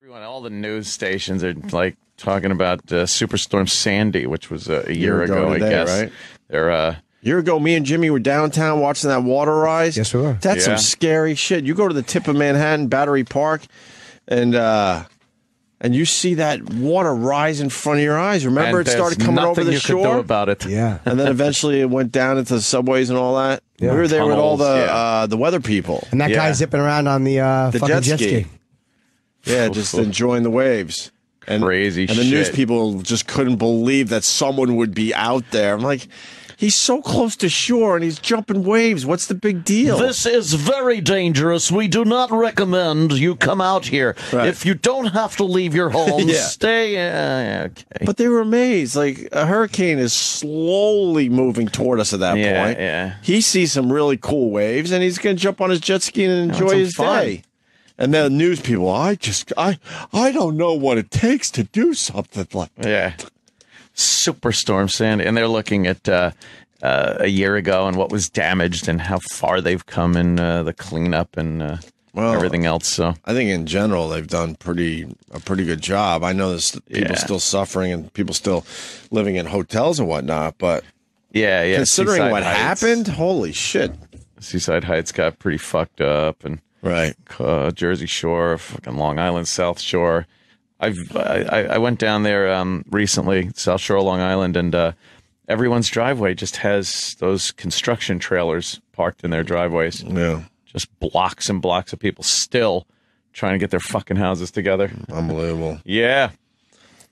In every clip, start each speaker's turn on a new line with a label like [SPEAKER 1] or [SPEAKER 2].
[SPEAKER 1] All the news stations are like talking about Superstorm Sandy, which was a year ago,
[SPEAKER 2] today,
[SPEAKER 1] I guess.
[SPEAKER 2] Right?
[SPEAKER 1] They're
[SPEAKER 2] a year ago, me and Jimmy were downtown watching that water rise.
[SPEAKER 3] Yes, we were.
[SPEAKER 2] That's some scary shit. You go to the tip of Manhattan, Battery Park, and you see that water rise in front of your eyes. Remember, it started coming over the shore.
[SPEAKER 1] Could do about it.
[SPEAKER 3] Yeah.
[SPEAKER 2] And then eventually it went down into the subways and all that.
[SPEAKER 3] Yeah.
[SPEAKER 2] We were there with all
[SPEAKER 1] Tunnels,
[SPEAKER 2] the weather people.
[SPEAKER 3] And that guy zipping around on the fucking jet ski.
[SPEAKER 2] Yeah, just enjoying the waves. And,
[SPEAKER 1] Crazy
[SPEAKER 2] and the
[SPEAKER 1] shit.
[SPEAKER 2] news people just couldn't believe that someone would be out there. I'm like, he's so close to shore and he's jumping waves. What's the big deal?
[SPEAKER 4] This is very dangerous. We do not recommend you come out here.
[SPEAKER 2] Right.
[SPEAKER 4] If you don't have to leave your home,
[SPEAKER 2] Yeah.
[SPEAKER 4] stay. Okay.
[SPEAKER 2] But they were amazed. Like, a hurricane is slowly moving toward us at that point.
[SPEAKER 1] Yeah.
[SPEAKER 2] He sees some really cool waves and he's going to jump on his jet ski and enjoy
[SPEAKER 1] some
[SPEAKER 2] his
[SPEAKER 1] fun.
[SPEAKER 2] day. And then news people, I don't know what it takes to do something like that.
[SPEAKER 1] Yeah. Superstorm Sandy. And they're looking at a year ago and what was damaged and how far they've come in the cleanup and everything else. So
[SPEAKER 2] I think in general they've done a pretty good job. I know there's people still suffering and people still living in hotels and whatnot, but considering
[SPEAKER 1] Seaside
[SPEAKER 2] what
[SPEAKER 1] Heights.
[SPEAKER 2] happened, holy shit.
[SPEAKER 1] Seaside Heights got pretty fucked up, and Jersey Shore, fucking Long Island, South Shore. I went down there recently, South Shore, Long Island, and everyone's driveway just has those construction trailers parked in their driveways.
[SPEAKER 2] Yeah.
[SPEAKER 1] Just blocks and blocks of people still trying to get their fucking houses together.
[SPEAKER 2] Unbelievable.
[SPEAKER 1] Yeah.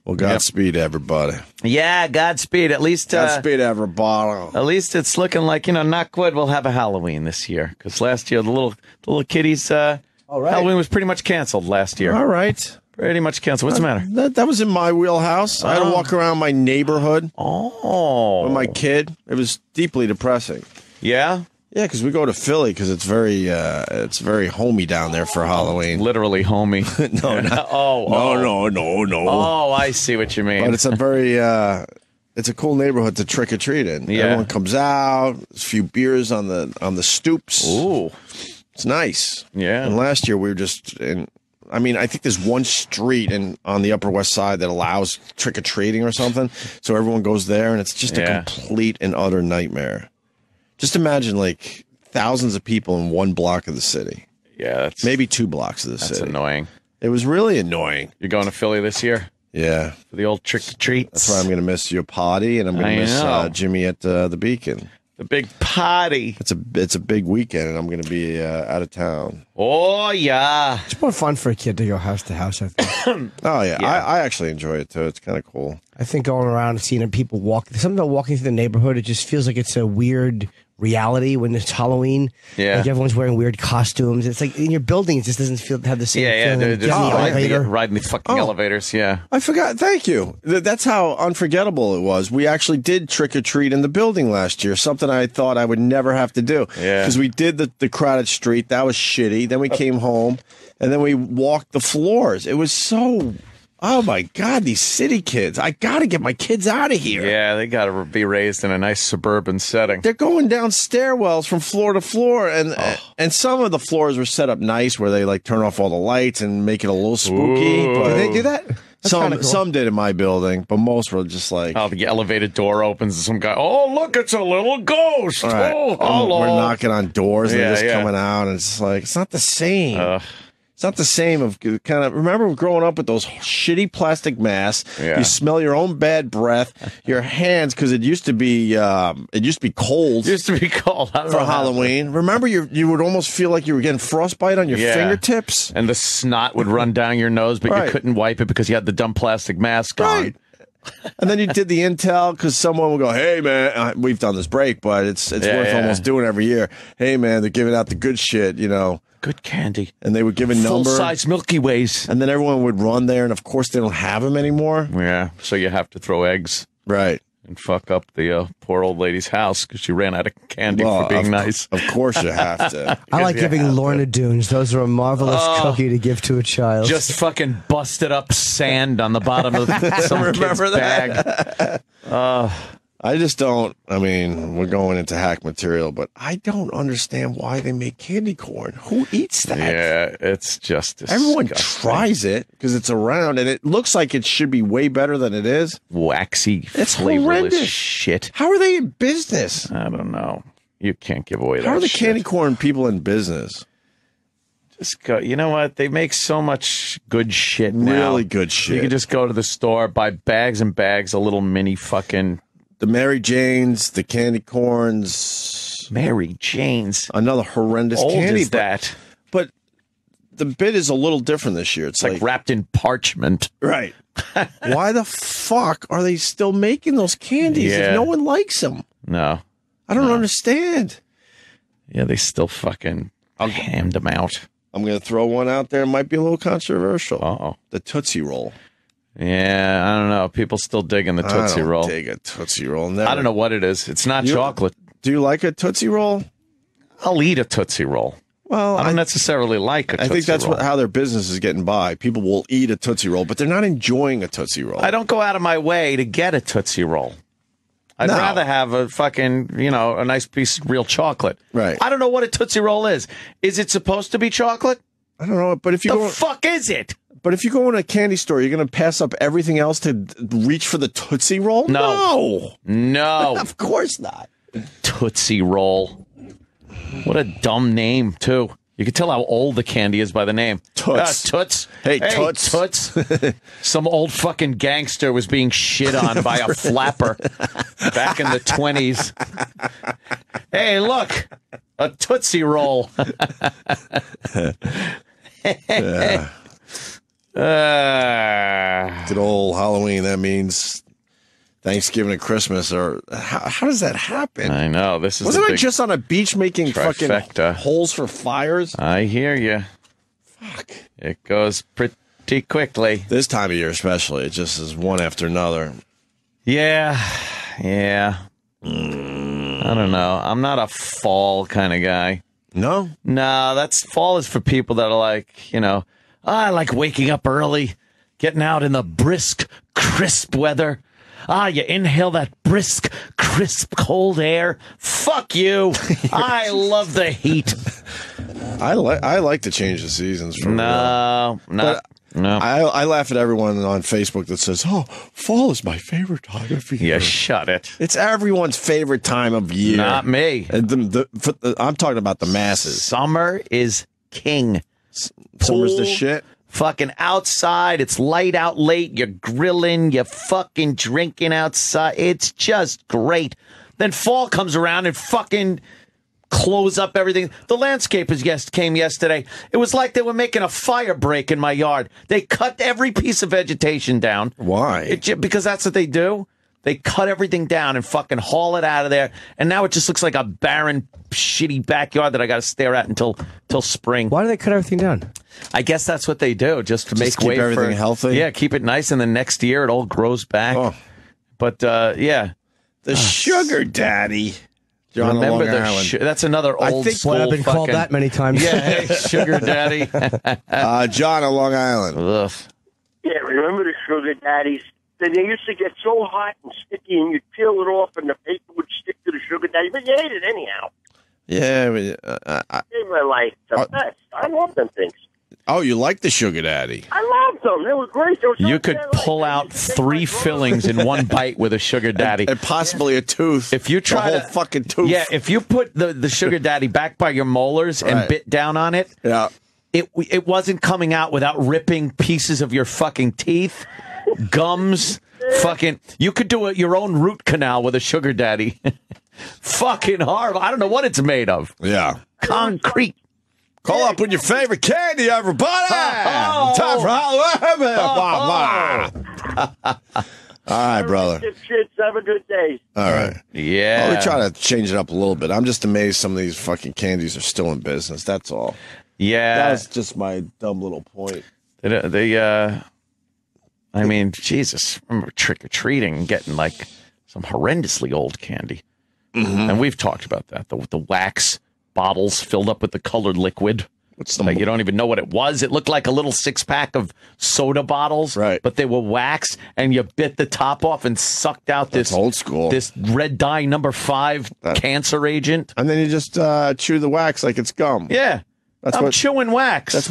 [SPEAKER 2] Well, Godspeed, everybody.
[SPEAKER 1] Yeah, Godspeed. At least,
[SPEAKER 2] Godspeed, everybody.
[SPEAKER 1] At least it's looking like, knock wood, we'll have a Halloween this year. Because last year, the little kiddies, Halloween was pretty much canceled last year.
[SPEAKER 2] All right.
[SPEAKER 1] Pretty much canceled. What's the matter?
[SPEAKER 2] That was in my wheelhouse. I had to walk around my neighborhood with my kid. It was deeply depressing.
[SPEAKER 1] Yeah?
[SPEAKER 2] Yeah, because we go to Philly because it's very homey down there for Halloween.
[SPEAKER 1] Literally homey.
[SPEAKER 2] No.
[SPEAKER 1] No. Oh, I see what you mean.
[SPEAKER 2] But it's a very it's a cool neighborhood to trick or treat in.
[SPEAKER 1] Yeah.
[SPEAKER 2] Everyone comes out. There's a few beers on the stoops.
[SPEAKER 1] Ooh,
[SPEAKER 2] it's nice.
[SPEAKER 1] Yeah.
[SPEAKER 2] And last year we were just in. I mean, I think there's one street on the Upper West Side that allows trick or treating or something. So everyone goes there, and it's just a complete and utter nightmare. Just imagine like thousands of people in one block of the city.
[SPEAKER 1] Yeah,
[SPEAKER 2] maybe 2 blocks of the city.
[SPEAKER 1] That's annoying.
[SPEAKER 2] It was really annoying.
[SPEAKER 1] You're going to Philly this year?
[SPEAKER 2] Yeah.
[SPEAKER 1] For the old trick or treats.
[SPEAKER 2] That's why I'm going to miss your party, and I'm going to miss Jimmy at the Beacon.
[SPEAKER 1] The big party.
[SPEAKER 2] It's a big weekend, and I'm going to be out of town.
[SPEAKER 1] Oh, yeah.
[SPEAKER 3] It's more fun for a kid to go house to house, I think.
[SPEAKER 2] Oh, yeah. I actually enjoy it, too. It's kind of cool.
[SPEAKER 3] I think going around and seeing people walk, something about walking through the neighborhood, it just feels like it's a weird reality when it's Halloween.
[SPEAKER 1] Yeah.
[SPEAKER 3] Like everyone's wearing weird costumes. It's like in your building, it just doesn't have the same feeling.
[SPEAKER 1] They're
[SPEAKER 3] Get in the elevator.
[SPEAKER 1] riding the fucking elevators, yeah.
[SPEAKER 2] I forgot. Thank you. That's how unforgettable it was. We actually did trick or treat in the building last year, something I thought I would never have to do.
[SPEAKER 1] Yeah.
[SPEAKER 2] Because we did the crowded street. That was shitty. Then we came home, and then we walked the floors. It was so... Oh, my God, these city kids. I got to get my kids out of here.
[SPEAKER 1] Yeah, they got to be raised in a nice suburban setting.
[SPEAKER 2] They're going down stairwells from floor to floor, and some of the floors were set up nice where they, like, turn off all the lights and make it a little spooky. But
[SPEAKER 3] Did they do that? That's kinda cool.
[SPEAKER 2] Some did in my building, but most were just like...
[SPEAKER 1] Oh, the elevated door opens and some guy, oh, look, it's a little ghost.
[SPEAKER 2] Right.
[SPEAKER 1] Oh, hello.
[SPEAKER 2] We're knocking on doors and
[SPEAKER 1] Yeah,
[SPEAKER 2] they're just
[SPEAKER 1] yeah.
[SPEAKER 2] coming out, and it's like, it's not the same. It's not the same of kind of, remember growing up with those shitty plastic masks.
[SPEAKER 1] Yeah.
[SPEAKER 2] You smell your own bad breath, your hands, because it used to be cold.
[SPEAKER 1] It used to be cold. I don't
[SPEAKER 2] For
[SPEAKER 1] know how.
[SPEAKER 2] Halloween. Remember, you would almost feel like you were getting frostbite on your fingertips.
[SPEAKER 1] And the snot would run down your nose, but you couldn't wipe it because you had the dumb plastic mask on.
[SPEAKER 2] And then you did the intel because someone would go, hey, man, we've done this break, but it's worth almost doing every year. Hey, man, they're giving out the good shit,
[SPEAKER 1] Good candy.
[SPEAKER 2] And they would give a number.
[SPEAKER 1] Full-size Milky Ways.
[SPEAKER 2] And then everyone would run there, and of course they don't have them anymore.
[SPEAKER 1] Yeah, so you have to throw eggs.
[SPEAKER 2] Right.
[SPEAKER 1] And fuck up the poor old lady's house because she ran out of candy for being nice.
[SPEAKER 2] Of course you have to.
[SPEAKER 3] I like giving Lorna Doones. Those are a marvelous cookie to give to a child.
[SPEAKER 1] Just fucking busted up sand on the bottom of some kid's bag.
[SPEAKER 2] I just don't. I mean, we're going into hack material, but I don't understand why they make candy corn. Who eats that?
[SPEAKER 1] Yeah, it's just disgusting.
[SPEAKER 2] Everyone tries it because it's around, and it looks like it should be way better than it is.
[SPEAKER 1] Waxy,
[SPEAKER 2] it's
[SPEAKER 1] flavorless
[SPEAKER 2] horrendous.
[SPEAKER 1] shit.
[SPEAKER 2] How are they in business?
[SPEAKER 1] I don't know. You can't give away that.
[SPEAKER 2] How are the
[SPEAKER 1] shit.
[SPEAKER 2] candy corn people in business?
[SPEAKER 1] Just go. You know what? They make so much good shit now.
[SPEAKER 2] Really good shit.
[SPEAKER 1] You can just go to the store, buy bags and bags of little mini fucking.
[SPEAKER 2] The Mary Janes, the candy corns.
[SPEAKER 1] Mary Janes.
[SPEAKER 2] Another horrendous
[SPEAKER 1] Old
[SPEAKER 2] candy.
[SPEAKER 1] Is that?
[SPEAKER 2] But the bit is a little different this year. It's
[SPEAKER 1] like wrapped in parchment.
[SPEAKER 2] Right. Why the fuck are they still making those candies if no one likes them?
[SPEAKER 1] No.
[SPEAKER 2] I don't understand.
[SPEAKER 1] Yeah, they still fucking hammed them out.
[SPEAKER 2] I'm going to throw one out there. It might be a little controversial.
[SPEAKER 1] Uh-oh.
[SPEAKER 2] The Tootsie Roll.
[SPEAKER 1] Yeah, I don't know. People still digging the Tootsie Roll.
[SPEAKER 2] I dig a Tootsie Roll. Never.
[SPEAKER 1] I don't know what it is. It's not chocolate.
[SPEAKER 2] Do you like a Tootsie Roll?
[SPEAKER 1] I'll eat a Tootsie Roll.
[SPEAKER 2] Well,
[SPEAKER 1] I don't necessarily like a Tootsie Roll.
[SPEAKER 2] I think that's how their business is getting by. People will eat a Tootsie Roll, but they're not enjoying a Tootsie Roll.
[SPEAKER 1] I don't go out of my way to get a Tootsie Roll. I'd rather have a fucking, a nice piece of real chocolate.
[SPEAKER 2] Right.
[SPEAKER 1] I don't know what a Tootsie Roll is. Is it supposed to be chocolate?
[SPEAKER 2] I don't know, but if you
[SPEAKER 1] the fuck is it?
[SPEAKER 2] But if you go in a candy store, you're going to pass up everything else to reach for the Tootsie Roll?
[SPEAKER 1] No.
[SPEAKER 2] Of course not.
[SPEAKER 1] Tootsie Roll. What a dumb name, too. You can tell how old the candy is by the name.
[SPEAKER 2] Toots.
[SPEAKER 1] Toots.
[SPEAKER 2] Hey, Toots.
[SPEAKER 1] Toots. Some old fucking gangster was being shit on by a flapper back in the 20s. Hey, look. A Tootsie Roll.
[SPEAKER 2] Yeah. Good old Halloween. That means Thanksgiving and Christmas. Or how does that happen?
[SPEAKER 1] I know.
[SPEAKER 2] Wasn't I just on a beach making fucking holes for fires?
[SPEAKER 1] I hear you.
[SPEAKER 2] Fuck.
[SPEAKER 1] It goes pretty quickly.
[SPEAKER 2] This time of year especially. It just is one after another.
[SPEAKER 1] Yeah. I don't know. I'm not a fall kind of guy.
[SPEAKER 2] No?
[SPEAKER 1] No, fall is for people that are like, I like waking up early, getting out in the brisk, crisp weather. You inhale that brisk, crisp, cold air. Fuck you. I love the heat.
[SPEAKER 2] I like to change the seasons.
[SPEAKER 1] No.
[SPEAKER 2] I laugh at everyone on Facebook that says, "Oh, fall is my favorite time of year."
[SPEAKER 1] Yeah, shut it.
[SPEAKER 2] It's everyone's favorite time of year.
[SPEAKER 1] Not me.
[SPEAKER 2] I'm talking about the masses.
[SPEAKER 1] Summer is king.
[SPEAKER 2] Summer's the shit.
[SPEAKER 1] Fucking outside. It's light out late. You're grilling. You're fucking drinking outside. It's just great. Then fall comes around and fucking close up everything. The landscapers came yesterday. It was like they were making a fire break in my yard. They cut every piece of vegetation down.
[SPEAKER 2] Why?
[SPEAKER 1] Because that's what they do. They cut everything down and fucking haul it out of there. And now it just looks like a barren, shitty backyard that I got to stare at until spring.
[SPEAKER 3] Why do they cut everything down?
[SPEAKER 1] I guess that's what they do, just to make way
[SPEAKER 2] keep everything
[SPEAKER 1] for
[SPEAKER 2] healthy.
[SPEAKER 1] Yeah, keep it nice, and then next year it all grows back.
[SPEAKER 2] Oh.
[SPEAKER 1] But yeah,
[SPEAKER 2] the sugar daddy. John
[SPEAKER 1] remember
[SPEAKER 2] Long Island.
[SPEAKER 1] That's another old school.
[SPEAKER 3] I've been called that many times.
[SPEAKER 1] Yeah, hey, sugar daddy.
[SPEAKER 2] John on Long Island.
[SPEAKER 1] Ugh.
[SPEAKER 5] Yeah, remember the sugar daddies? They used to get so hot and sticky, and you'd peel it off, and the paper would stick to the sugar daddy. But you ate it anyhow.
[SPEAKER 2] Yeah,
[SPEAKER 5] They were like the best. I love them things.
[SPEAKER 2] Oh, you like the sugar daddy?
[SPEAKER 5] I loved them. They were great. They were so
[SPEAKER 1] You could
[SPEAKER 5] good.
[SPEAKER 1] pull out 3 fillings in one bite with a sugar daddy.
[SPEAKER 2] And possibly a tooth.
[SPEAKER 1] If you try
[SPEAKER 2] the whole fucking tooth.
[SPEAKER 1] Yeah, if you put the sugar daddy back by your molars and bit down on it,
[SPEAKER 2] yeah,
[SPEAKER 1] it wasn't coming out without ripping pieces of your fucking teeth, gums, fucking. You could do your own root canal with a sugar daddy. Fucking horrible. I don't know what it's made of.
[SPEAKER 2] Yeah.
[SPEAKER 1] Concrete.
[SPEAKER 2] Call up with your favorite candy, everybody.
[SPEAKER 1] Oh.
[SPEAKER 2] Time for Halloween. All right, brother.
[SPEAKER 5] Good shit. Have a good day.
[SPEAKER 2] All right.
[SPEAKER 1] Yeah.
[SPEAKER 2] Well, we try to change it up a little bit. I'm just amazed some of these fucking candies are still in business. That's all.
[SPEAKER 1] Yeah.
[SPEAKER 2] That was just my dumb little point.
[SPEAKER 1] I mean, Jesus. I remember trick-or-treating and getting like some horrendously old candy. Mm-hmm. And we've talked about that. The wax bottles filled up with the colored liquid.
[SPEAKER 2] What's the
[SPEAKER 1] like you don't even know what it was. It looked like a little 6-pack of soda bottles,
[SPEAKER 2] right?
[SPEAKER 1] But they were wax, and you bit the top off and sucked out this
[SPEAKER 2] old school,
[SPEAKER 1] this red dye number 5 cancer agent,
[SPEAKER 2] and then you just chew the wax like it's gum.
[SPEAKER 1] Yeah, I'm chewing wax.
[SPEAKER 2] That's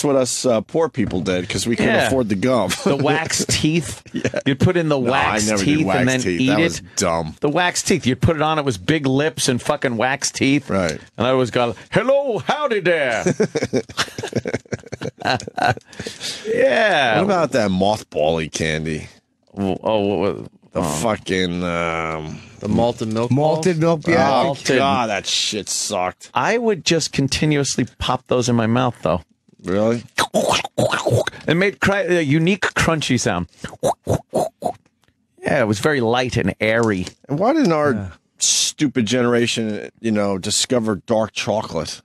[SPEAKER 2] what us poor people did because we couldn't afford the gum.
[SPEAKER 1] The wax teeth. You'd put in the wax teeth and then eat
[SPEAKER 2] that
[SPEAKER 1] it.
[SPEAKER 2] Was dumb.
[SPEAKER 1] The wax teeth. You'd put it on. It was big lips and fucking wax teeth.
[SPEAKER 2] Right.
[SPEAKER 1] And I always got, hello, howdy there. Yeah.
[SPEAKER 2] What about that mothball-y candy? The fucking
[SPEAKER 6] the malted milk.
[SPEAKER 3] Malted milk. Yeah.
[SPEAKER 2] Oh God, that shit sucked.
[SPEAKER 1] I would just continuously pop those in my mouth, though.
[SPEAKER 2] Really?
[SPEAKER 1] It made a unique crunchy sound. Yeah, it was very light and airy.
[SPEAKER 2] And why didn't our stupid generation, discover dark chocolate?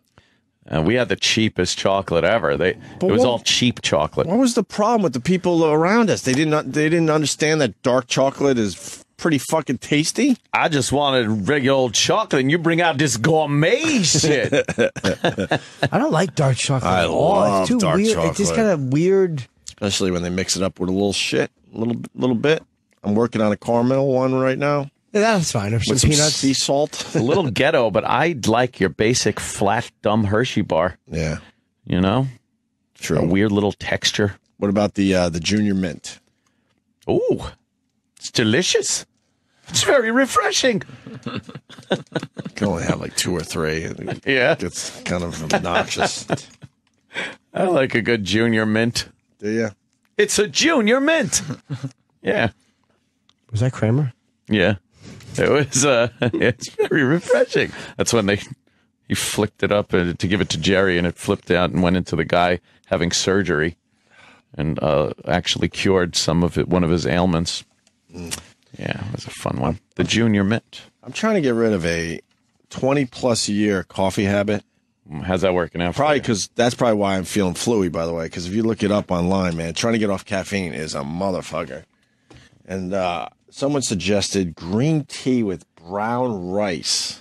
[SPEAKER 1] We had the cheapest chocolate ever. It was all cheap chocolate.
[SPEAKER 2] What was the problem with the people around us? They didn't understand that dark chocolate is pretty fucking tasty.
[SPEAKER 1] I just wanted regular old chocolate, and you bring out this gourmet shit.
[SPEAKER 3] I don't like dark chocolate.
[SPEAKER 2] I love
[SPEAKER 3] it's too
[SPEAKER 2] dark
[SPEAKER 3] weird.
[SPEAKER 2] chocolate.
[SPEAKER 3] It's just kind of weird,
[SPEAKER 2] especially when they mix it up with a little shit, a little bit. I'm working on a caramel one right now.
[SPEAKER 3] Yeah, that's fine. With some peanuts,
[SPEAKER 2] sea salt.
[SPEAKER 1] A little ghetto, but I like your basic flat, dumb Hershey bar.
[SPEAKER 2] Yeah,
[SPEAKER 1] true. A weird little texture.
[SPEAKER 2] What about the Junior Mint?
[SPEAKER 1] Ooh, it's delicious. It's very refreshing.
[SPEAKER 2] You can only have like 2 or 3.
[SPEAKER 1] Yeah,
[SPEAKER 2] it's kind of obnoxious.
[SPEAKER 1] I like a good Junior Mint.
[SPEAKER 2] Do you?
[SPEAKER 1] It's a Junior Mint. Yeah.
[SPEAKER 3] Was that Kramer?
[SPEAKER 1] Yeah. It was. It's very refreshing. That's when he flicked it up to give it to Jerry, and it flipped out and went into the guy having surgery, and actually cured one of his ailments. Yeah, it was a fun one. The Junior Mint.
[SPEAKER 2] I'm trying to get rid of a 20+ year coffee habit.
[SPEAKER 1] How's that working out?
[SPEAKER 2] Probably because that's probably why I'm feeling fluey. By the way, because if you look it up online, man, trying to get off caffeine is a motherfucker. And someone suggested green tea with brown rice.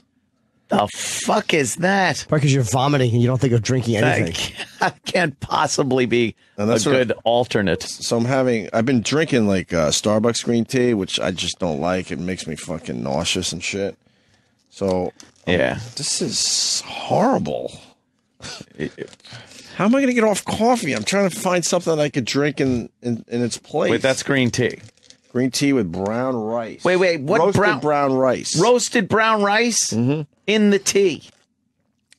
[SPEAKER 1] The fuck is that?
[SPEAKER 3] Probably because you're vomiting and you don't think of drinking anything.
[SPEAKER 1] That can't possibly be a good alternate.
[SPEAKER 2] So I've been drinking like Starbucks green tea, which I just don't like. It makes me fucking nauseous and shit. So this is horrible. How am I going to get off coffee? I'm trying to find something that I could drink in its place.
[SPEAKER 1] Wait, that's green tea.
[SPEAKER 2] Green tea with brown rice.
[SPEAKER 1] Wait, what?
[SPEAKER 2] Roasted brown rice.
[SPEAKER 1] Roasted brown rice in the tea.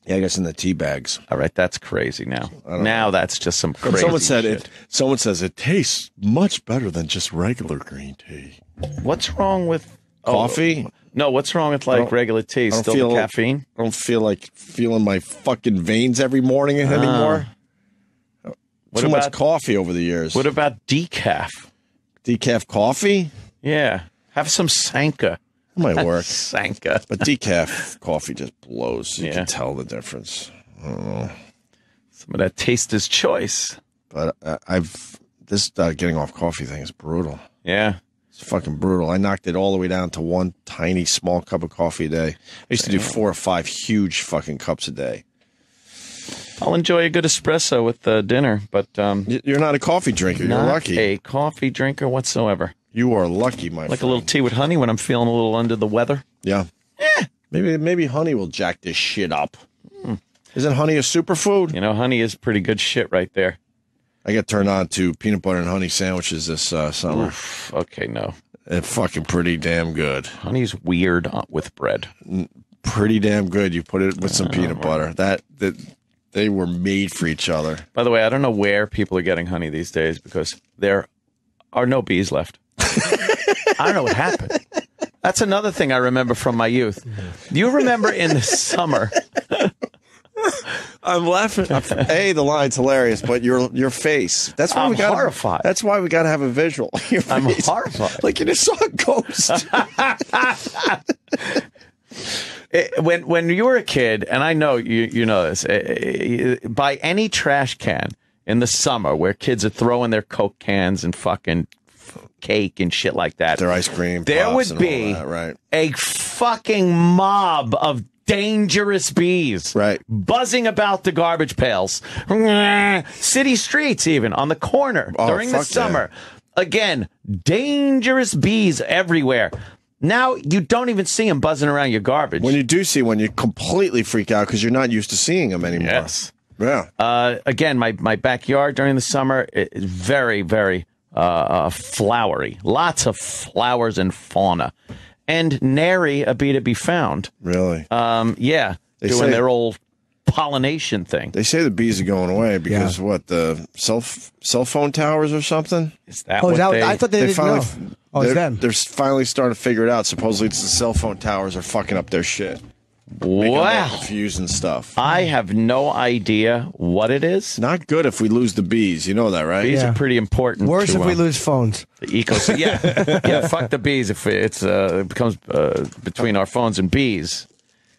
[SPEAKER 2] Yeah, I guess in the tea bags.
[SPEAKER 1] All right, that's crazy now. Now that's just some crazy shit.
[SPEAKER 2] Someone says it tastes much better than just regular green tea.
[SPEAKER 1] What's wrong with
[SPEAKER 2] coffee?
[SPEAKER 1] No, what's wrong with regular tea? Still the caffeine?
[SPEAKER 2] I don't feel like feeling my fucking veins every morning anymore. Too much coffee over the years.
[SPEAKER 1] What about decaf?
[SPEAKER 2] Decaf coffee?
[SPEAKER 1] Yeah. Have some Sanka.
[SPEAKER 2] It might work.
[SPEAKER 1] Sanka.
[SPEAKER 2] But decaf coffee just blows. You can tell the difference. I don't know.
[SPEAKER 1] Some of that taster's choice.
[SPEAKER 2] But this getting off coffee thing is brutal.
[SPEAKER 1] Yeah.
[SPEAKER 2] It's fucking brutal. I knocked it all the way down to one tiny small cup of coffee a day. I used to do 4 or 5 huge fucking cups a day.
[SPEAKER 1] I'll enjoy a good espresso with dinner, but
[SPEAKER 2] you're not a coffee drinker. You're lucky.
[SPEAKER 1] Not a coffee drinker whatsoever.
[SPEAKER 2] You are lucky, my friend.
[SPEAKER 1] Like a little tea with honey when I'm feeling a little under the weather.
[SPEAKER 2] Yeah. Maybe honey will jack this shit up. Isn't honey a superfood?
[SPEAKER 1] You know, honey is pretty good shit right there.
[SPEAKER 2] I get turned on to peanut butter and honey sandwiches this summer.
[SPEAKER 1] Oof, okay, no.
[SPEAKER 2] It's fucking pretty damn good.
[SPEAKER 1] Honey's weird with bread.
[SPEAKER 2] Pretty damn good. You put it with some peanut butter. That they were made for each other.
[SPEAKER 1] By the way, I don't know where people are getting honey these days because there are no bees left. I don't know what happened. That's another thing I remember from my youth. You remember in the summer...
[SPEAKER 2] I'm laughing. The line's hilarious, but your face. That's why
[SPEAKER 1] I'm horrified.
[SPEAKER 2] That's why we got to have a visual.
[SPEAKER 1] I'm horrified.
[SPEAKER 2] Like you just saw a ghost.
[SPEAKER 1] When you were a kid, and I know you know this, by any trash can in the summer where kids are throwing their Coke cans and fucking cake and shit like that,
[SPEAKER 2] their ice cream,
[SPEAKER 1] there would be
[SPEAKER 2] right?
[SPEAKER 1] A fucking mob of dangerous bees.
[SPEAKER 2] Right.
[SPEAKER 1] Buzzing about the garbage pails. City streets, even on the corner during the summer. Yeah. Again, dangerous bees everywhere. Now you don't even see them buzzing around your garbage.
[SPEAKER 2] When you do see one, you completely freak out because you're not used to seeing them anymore.
[SPEAKER 1] Yes.
[SPEAKER 2] Yeah.
[SPEAKER 1] Again, my backyard during the summer is very, very flowery. Lots of flowers and fauna. And nary a bee to be found.
[SPEAKER 2] Really?
[SPEAKER 1] Yeah. Doing their old pollination thing.
[SPEAKER 2] They say the bees are going away because what, the cell phone towers or something?
[SPEAKER 1] Is that what they...
[SPEAKER 3] I thought they didn't
[SPEAKER 2] finally,
[SPEAKER 3] know. Oh, it's them.
[SPEAKER 2] They're finally starting to figure it out. Supposedly it's the cell phone towers are fucking up their shit.
[SPEAKER 1] Wow.
[SPEAKER 2] Confused and stuff.
[SPEAKER 1] I have no idea what it is.
[SPEAKER 2] Not good if we lose the bees. You know that, right?
[SPEAKER 1] Bees are pretty important.
[SPEAKER 3] Worse if we lose phones.
[SPEAKER 1] The ecosystem. Yeah, fuck the bees if it becomes between our phones and bees.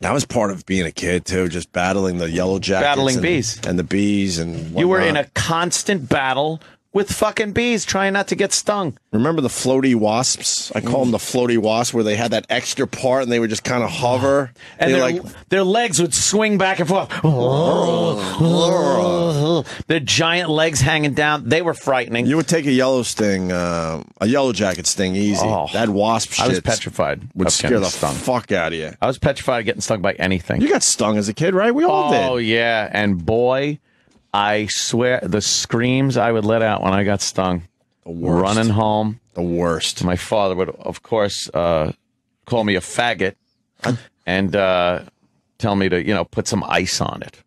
[SPEAKER 2] That was part of being a kid, too, just battling the yellow jackets.
[SPEAKER 1] Battling bees.
[SPEAKER 2] And the bees and whatnot.
[SPEAKER 1] You were in a constant battle with fucking bees trying not to get stung.
[SPEAKER 2] Remember the floaty wasps? I call them the floaty wasps, where they had that extra part and they would just kind of hover.
[SPEAKER 1] And their legs would swing back and forth. Their giant legs hanging down. They were frightening.
[SPEAKER 2] You would take a yellow jacket sting easy. Oh, that wasp shit.
[SPEAKER 1] I was petrified.
[SPEAKER 2] Would scare the fuck out of you.
[SPEAKER 1] I was petrified of getting stung by anything.
[SPEAKER 2] You got stung as a kid, right? We all did.
[SPEAKER 1] Oh, yeah. And boy... I swear, the screams I would let out when I got stung.
[SPEAKER 2] The worst.
[SPEAKER 1] Running home.
[SPEAKER 2] The worst.
[SPEAKER 1] My father would, of course, call me a faggot and tell me to, put some ice on it.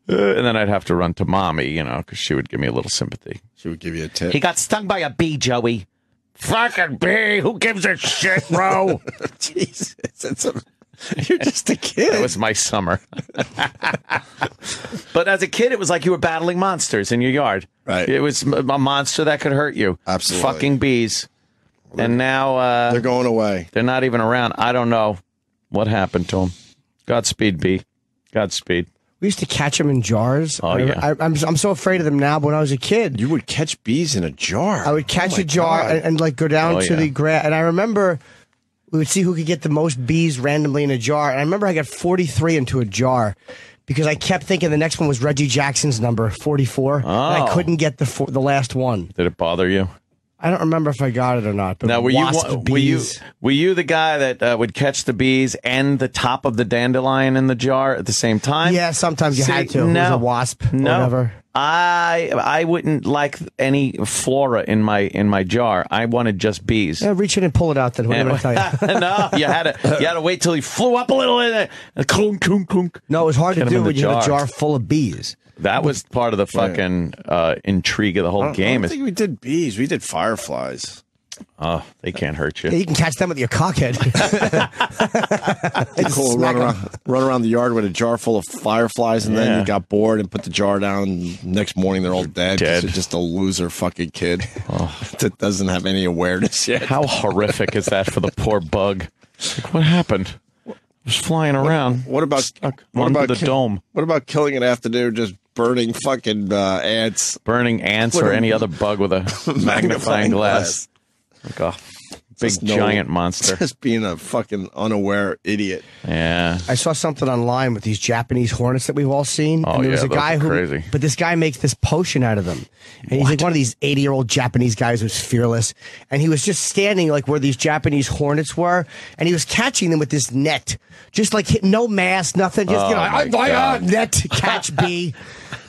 [SPEAKER 1] And then I'd have to run to mommy, because she would give me a little sympathy.
[SPEAKER 2] She would give you a tip.
[SPEAKER 1] He got stung by a bee, Joey. Fucking bee. Who gives a shit, bro?
[SPEAKER 2] Jesus. You're just a kid.
[SPEAKER 1] That was my summer. But as a kid, it was like you were battling monsters in your yard.
[SPEAKER 2] Right.
[SPEAKER 1] It was a monster that could hurt you.
[SPEAKER 2] Absolutely.
[SPEAKER 1] Fucking bees. And now...
[SPEAKER 2] they're going away.
[SPEAKER 1] They're not even around. I don't know what happened to them. Godspeed, bee. Godspeed.
[SPEAKER 3] We used to catch them in jars.
[SPEAKER 1] Oh, yeah.
[SPEAKER 3] I'm so afraid of them now, but when I was a kid...
[SPEAKER 2] You would catch bees in a jar.
[SPEAKER 3] I would catch a jar and go down to the grass. And I remember... We would see who could get the most bees randomly in a jar. And I remember I got 43 into a jar because I kept thinking the next one was Reggie Jackson's number, 44.
[SPEAKER 1] Oh.
[SPEAKER 3] And I couldn't get the last one.
[SPEAKER 1] Did it bother you?
[SPEAKER 3] I don't remember if I got it or not. But
[SPEAKER 1] now, were you the guy that would catch the bees and the top of the dandelion in the jar at the same time?
[SPEAKER 3] Yeah, sometimes you had to.
[SPEAKER 1] No,
[SPEAKER 3] it was a wasp.
[SPEAKER 1] No,
[SPEAKER 3] whatever.
[SPEAKER 1] I wouldn't like any flora in my jar. I wanted just bees.
[SPEAKER 3] Yeah, reach in and pull it out. Then what did I tell you?
[SPEAKER 1] No, you had to wait till he flew up a little in there. Clunk, clunk, clunk.
[SPEAKER 3] No, it was hard to do when you had a jar full of bees.
[SPEAKER 1] That was part of the fucking intrigue of the whole game.
[SPEAKER 2] I don't think we did bees. We did fireflies.
[SPEAKER 1] Oh, they can't hurt you.
[SPEAKER 3] Yeah, you can catch them with your cockhead.
[SPEAKER 2] Cool. Run around the yard with a jar full of fireflies, and then you got bored and put the jar down. Next morning, they're all dead. You're just a loser fucking kid that doesn't have any awareness yet.
[SPEAKER 1] How horrific is that for the poor bug? Like, what happened? It was flying around.
[SPEAKER 2] What about
[SPEAKER 1] the dome?
[SPEAKER 2] What about killing it after they're just burning fucking ants?
[SPEAKER 1] Burning ants or any other bug with a magnifying glass. Like a big giant monster.
[SPEAKER 2] Just being a fucking unaware idiot.
[SPEAKER 1] Yeah.
[SPEAKER 3] I saw something online with these Japanese hornets that we've all seen.
[SPEAKER 1] Oh,
[SPEAKER 3] and there was a guy
[SPEAKER 1] crazy.
[SPEAKER 3] But this guy makes this potion out of them. And he's like one of these 80-year-old Japanese guys who's fearless. And he was just standing like where these Japanese hornets were. And he was catching them with this net. Just like no mask, nothing. Just, net catch bee.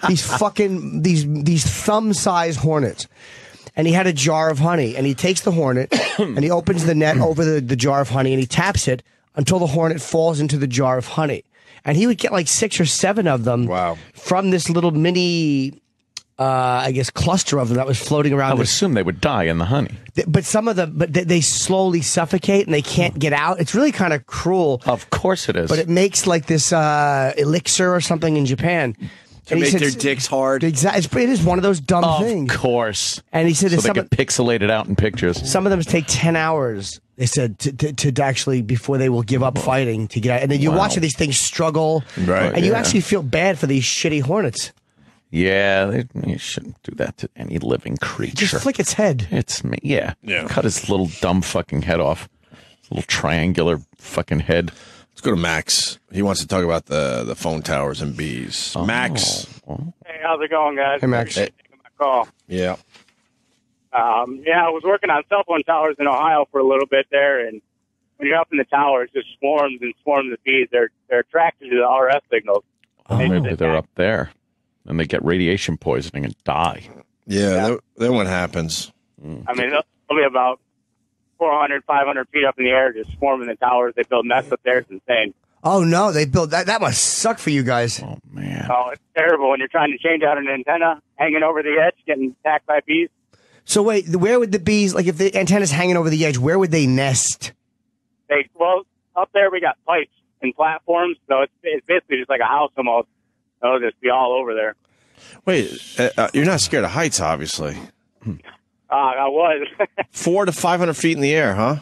[SPEAKER 3] These thumb-sized hornets. And he had a jar of honey, and he takes the hornet, and he opens the net over the jar of honey, and he taps it until the hornet falls into the jar of honey. And he would get like 6 or 7 of them from this little mini, cluster of them that was floating around.
[SPEAKER 1] I would assume they would die in the honey.
[SPEAKER 3] But some of them, they slowly suffocate, and they can't get out. It's really kind of cruel.
[SPEAKER 1] Of course it is.
[SPEAKER 3] But it makes like this elixir or something in Japan.
[SPEAKER 2] To make their dicks hard.
[SPEAKER 3] Exactly. It is one of those dumb things.
[SPEAKER 1] Of course.
[SPEAKER 3] And he said
[SPEAKER 1] so they get pixelated out in pictures.
[SPEAKER 3] Some of them take 10 hours, they said, to actually, before they will give up fighting to get out. And then you watch these things struggle.
[SPEAKER 2] Right.
[SPEAKER 3] And you actually feel bad for these shitty hornets.
[SPEAKER 1] Yeah, you shouldn't do that to any living creature.
[SPEAKER 3] Just flick its head.
[SPEAKER 1] It's me. Yeah. Cut his little dumb fucking head off. His little triangular fucking head.
[SPEAKER 2] Let's go to Max. He wants to talk about the phone towers and bees. Max.
[SPEAKER 7] Hey, how's it going, guys?
[SPEAKER 3] Hey, Max.
[SPEAKER 7] Thanks for taking my call.
[SPEAKER 2] Yeah.
[SPEAKER 7] Yeah, I was working on cell phone towers in Ohio for a little bit there, and when you're up in the towers, just swarms and swarms of bees. They're attracted to the RF signals.
[SPEAKER 1] Oh, maybe they're up there, and they get radiation poisoning and die.
[SPEAKER 2] Yeah. Then what happens?
[SPEAKER 7] I mean, they'll be about 400, 500 feet up in the air, just swarming the towers. They build nests up there. It's insane.
[SPEAKER 3] Oh, no, they built that. That must suck for you guys.
[SPEAKER 1] Oh, man.
[SPEAKER 7] Oh, it's terrible when you're trying to change out an antenna, hanging over the edge, getting attacked by bees.
[SPEAKER 3] So wait, where would the bees, like if the antenna's hanging over the edge, where would they nest?
[SPEAKER 7] Well, up there we got pipes and platforms, so it's basically just like a house almost. They'll just be all over there.
[SPEAKER 2] Wait, you're not scared of heights, obviously.
[SPEAKER 7] I was.
[SPEAKER 2] 400 to 500 feet in the air, huh?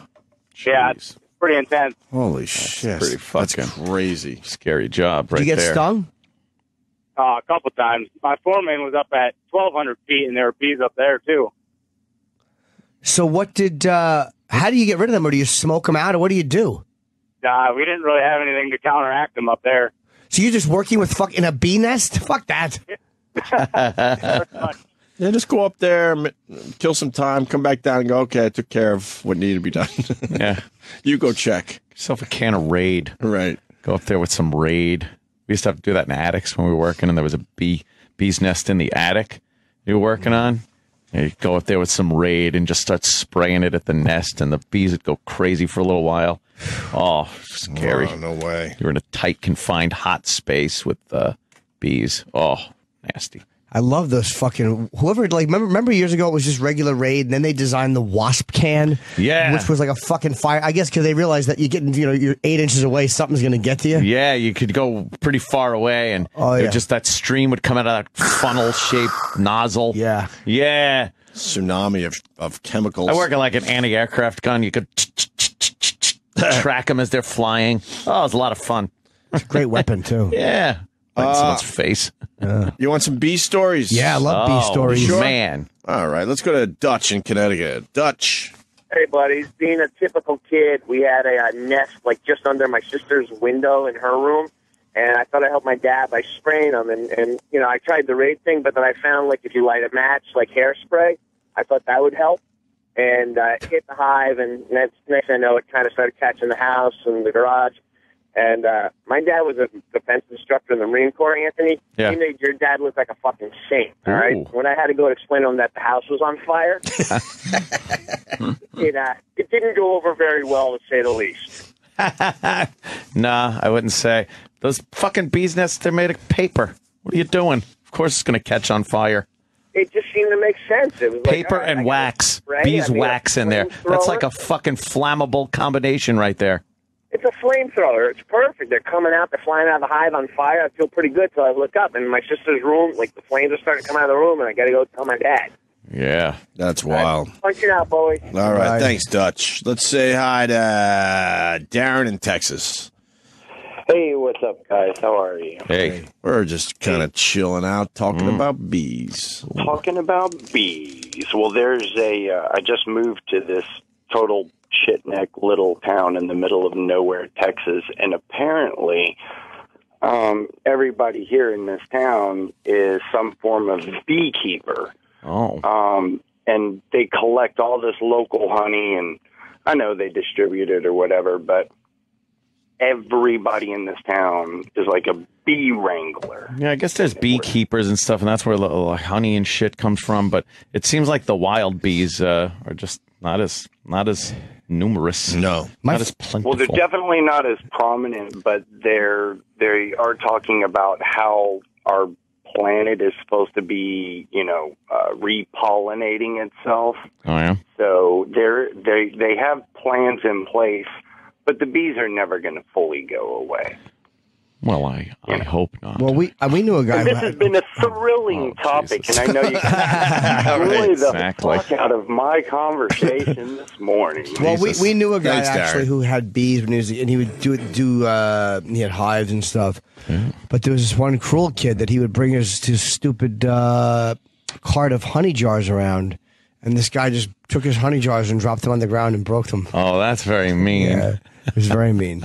[SPEAKER 7] Yeah, it's pretty intense.
[SPEAKER 2] Holy shit.
[SPEAKER 1] pretty
[SPEAKER 2] That's
[SPEAKER 1] fucking
[SPEAKER 2] crazy.
[SPEAKER 1] Scary job right
[SPEAKER 3] Did you get
[SPEAKER 1] there.
[SPEAKER 3] stung?
[SPEAKER 7] A couple times. My foreman was up at 1,200 feet, and there were bees up there, too.
[SPEAKER 3] So what did, how do you get rid of them, or do you smoke them out, or what do you do?
[SPEAKER 7] We didn't really have anything to counteract them up there.
[SPEAKER 3] So you're just working with in a bee nest? Fuck that.
[SPEAKER 2] Yeah, just go up there, kill some time, come back down and go, okay, I took care of what needed to be done.
[SPEAKER 1] Yeah.
[SPEAKER 2] You go check.
[SPEAKER 1] Yourself a can of Raid.
[SPEAKER 2] Right.
[SPEAKER 1] Go up there with some Raid. We used to have to do that in attics when we were working, and there was a bee's nest in the attic you were working on. And you go up there with some Raid and just start spraying it at the nest, and the bees would go crazy for a little while. Oh, scary.
[SPEAKER 2] Oh, no way.
[SPEAKER 1] You're in a tight, confined, hot space with bees. Oh, nasty.
[SPEAKER 3] I love those fucking remember years ago it was just regular Raid, and then they designed the wasp can, which was like a fucking fire. I guess because they realized that you're getting you're 8 inches away, something's gonna get to you.
[SPEAKER 1] Yeah, you could go pretty far away, and just that stream would come out of that funnel shaped nozzle.
[SPEAKER 3] Yeah,
[SPEAKER 1] yeah,
[SPEAKER 2] tsunami of chemicals.
[SPEAKER 1] I work in like an anti-aircraft gun. You could track them as they're flying. Oh, it's a lot of fun.
[SPEAKER 3] It's a great weapon too.
[SPEAKER 1] Yeah. Like someone's face.
[SPEAKER 2] You want some bee stories?
[SPEAKER 3] Yeah, I love bee stories.
[SPEAKER 1] Sure. Man.
[SPEAKER 2] All right, let's go to Dutch in Connecticut. Dutch.
[SPEAKER 5] Hey, buddies. Being a typical kid, we had a nest like just under my sister's window in her room, and I thought I'd help my dad by spraying them. And you know, I tried the Raid thing, but then I found like if you light a match, like hairspray, I thought that would help. And it hit the hive, and next thing I know, it kind of started catching the house and the garage. And my dad was a defense instructor in the Marine Corps, Anthony.
[SPEAKER 1] Yeah.
[SPEAKER 5] He made your dad look like a fucking saint, all right?
[SPEAKER 1] Ooh.
[SPEAKER 5] When I had to go explain to him that the house was on fire, it didn't go over very well, to say the least.
[SPEAKER 1] Nah, I wouldn't say. Those fucking bees nests, they're made of paper. What are you doing? Of course it's going to catch on fire.
[SPEAKER 5] It just seemed to make sense. It was
[SPEAKER 1] Paper
[SPEAKER 5] like, all right,
[SPEAKER 1] and
[SPEAKER 5] I
[SPEAKER 1] wax.
[SPEAKER 5] spray,
[SPEAKER 1] Bees
[SPEAKER 5] I mean,
[SPEAKER 1] wax in there. That's like a fucking flammable combination right there.
[SPEAKER 5] It's a flamethrower. It's perfect. They're coming out. They're flying out of the hive on fire. I feel pretty good till I look up. And in my sister's room, like the flames are starting to come out of the room, and I got to go tell my dad.
[SPEAKER 1] Yeah.
[SPEAKER 2] That's wild.
[SPEAKER 5] Punching out, boys.
[SPEAKER 2] All right, thanks, Dutch. Let's say hi to Darren in Texas.
[SPEAKER 8] Hey, what's up, guys? How are you?
[SPEAKER 1] Hey.
[SPEAKER 2] We're just kind of chilling out, talking about bees.
[SPEAKER 8] Talking about bees. Well, there's I just moved to this total shitneck little town in the middle of nowhere, Texas, and apparently everybody here in this town is some form of beekeeper.
[SPEAKER 1] Oh.
[SPEAKER 8] And they collect all this local honey, and I know they distribute it or whatever, but everybody in this town is like a bee wrangler.
[SPEAKER 1] Yeah, I guess there's beekeepers and stuff, and that's where the honey and shit comes from. But it seems like the wild bees are just not as numerous.
[SPEAKER 2] No,
[SPEAKER 1] not as plentiful.
[SPEAKER 8] Well, they're definitely not as prominent, but they are talking about how our planet is supposed to be, repollinating itself.
[SPEAKER 1] Oh yeah.
[SPEAKER 8] So they have plans in place, but the bees are never going to fully go away.
[SPEAKER 1] Well, I hope not.
[SPEAKER 3] Well, we knew a guy.
[SPEAKER 8] This has been a thrilling topic, and I know you really the fuck out of my conversation this morning.
[SPEAKER 3] Well, we knew a guy
[SPEAKER 2] Thanks,
[SPEAKER 3] actually
[SPEAKER 2] Darren.
[SPEAKER 3] who had bees when and he would do he had hives and stuff. Yeah. But there was this one cruel kid that he would bring his stupid cart of honey jars around, and this guy just took his honey jars and dropped them on the ground and broke them.
[SPEAKER 1] Oh, that's very mean.
[SPEAKER 3] Yeah, it was very mean.